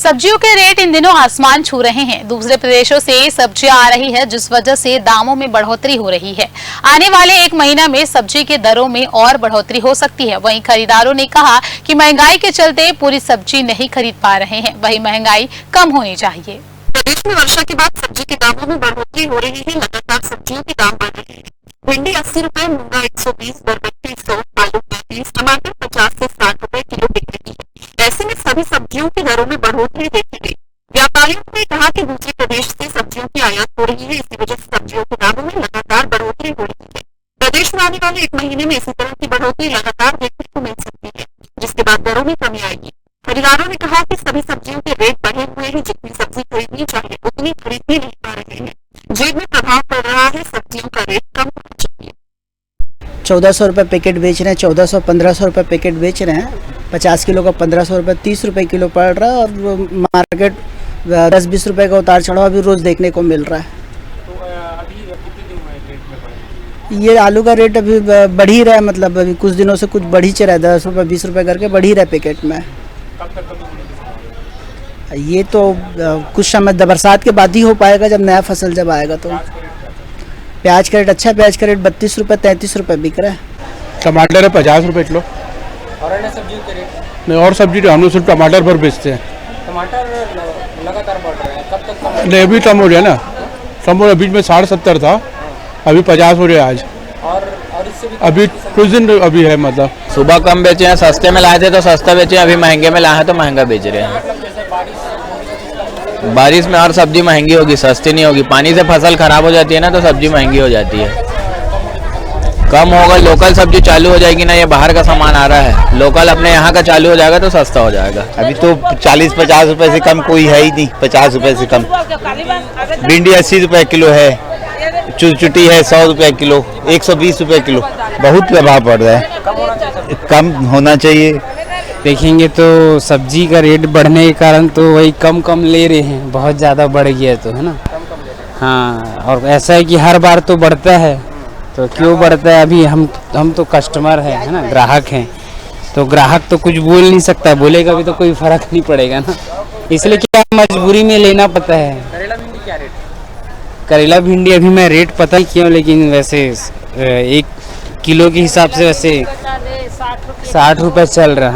सब्जियों के rate in दिनों आसमान छू रहे हैं। दूसरे प्रदेशों से सब्जियां आ रही है, जिस वजह से दामों में बढ़ोतरी हो रही है। आने वाले एक महीना में सब्जी के दरों में और बढ़ोतरी हो सकती है। वहीं खरीदारों ने कहा कि महंगाई के चलते पूरी सब्जी नहीं खरीद पा रहे हैं। वहीं महंगाई कम होनी चाहिए। प्रदेश में वर्षा के बाद सब्जी के दामों में बढ़ोतरी हो रही है। लगातार सब्जियों के दाम बढ़ रहे हैं। भिंडी 80 रुपए, मूंगा 120, बरबट्टी 100, आलू 35, टमाटर 50 से 60 रुपए किलो बिक रही है। ऐसे में सभी सब्जियों की दरों में बढ़ोतरी देखी गई। व्यापारियों ने कहा कि दूसरे प्रदेश से सब्जियों की आयात हो रही है, इसी वजह से सब्जियों के दामों में लगातार बढ़ोतरी हो रही है। प्रदेश में आने वाले एक महीने में इसी तरह की बढ़ोतरी लगातार देखने को मिल सकती है, जिसके बाद दरों में कमी आएगी। खरीदारों ने कहा कि सभी सब्जियों के रेट बढ़े हुए हैं। जितनी सब्जी खरीदनी चाहिए उतनी खरीद ही नहीं पा रहे हैं। जेब में प्रभाव पड़ रहा है। सब्जियों का रेट कम होना चाहिए। 1400 रुपये पैकेट बेच रहे हैं, 1400-1500 रुपये पैकेट बेच रहे हैं। 50 किलो का 1500 रुपये, 30 रुपये किलो पड़ रहा है। और मार्केट 10-20 रुपये का उतार चढ़ाव अभी रोज़ देखने को मिल रहा है। ये आलू का रेट अभी बढ़ ही रहा है, मतलब अभी कुछ दिनों से कुछ बढ़ ही चल रहा है। 10 रुपये 20 रुपये करके बढ़ ही रहा है पैकेट में। ये तो कुछ समय बरसात के बाद ही हो पाएगा, जब नया फसल जब आएगा। तो प्याज का रेट अच्छा, प्याज का रेट 32 रुपये 33 रुपये बिक रहा है। टमाटर है 50 रुपये किलो। और अन्य सब्जियों के रेट नहीं, और सब्जी तो हम लोग सिर्फ टमाटर पर बेचते हैं। टमाटर लगातार बढ़ रहे हैं, कब तक कम? नहीं, अभी कम हो गया ना। कम हो गया, बीच में 60-70 था, अभी 50 हो रहा है आज। और इससे भी अभी कुछ दिन अभी है, मतलब सुबह कम बेचे हैं, सस्ते में लाए थे तो सस्ता बेचे हैं, अभी महंगे में लाए हैं तो महंगा बेच रहे हैं। बारिश में और सब्जी महंगी होगी, सस्ती नहीं होगी। पानी से फसल खराब हो जाती है ना, तो सब्जी महंगी हो जाती है। कम होगा, लोकल सब्जी चालू हो जाएगी ना। ये बाहर का सामान आ रहा है, लोकल अपने यहाँ का चालू हो जाएगा तो सस्ता हो जाएगा। अभी तो 40-50 रुपए से कम कोई है ही नहीं। 50 रुपए से कम भिंडी 80 रुपए किलो है, चुटी है 100 रुपए किलो, 120 रुपए किलो। बहुत प्रभाव पड़ रहा है, कम होना चाहिए। देखेंगे तो सब्जी का रेट बढ़ने के कारण तो वही कम ले रहे हैं। बहुत ज़्यादा बढ़ गया तो है ना। हाँ, और ऐसा है कि हर बार तो बढ़ता है, तो क्यों बढ़ता है? अभी हम तो कस्टमर हैं, है ना, ग्राहक हैं। तो ग्राहक तो कुछ बोल नहीं सकता, बोलेगा भी तो कोई फर्क नहीं पड़ेगा ना। इसलिए क्या मजबूरी में लेना पड़ता है। करेला भिंडी क्या रेट? करेला भिंडी अभी मैं रेट पता ही क्यों, लेकिन वैसे 1 किलो के हिसाब से वैसे 60 रुपये चल रहा है।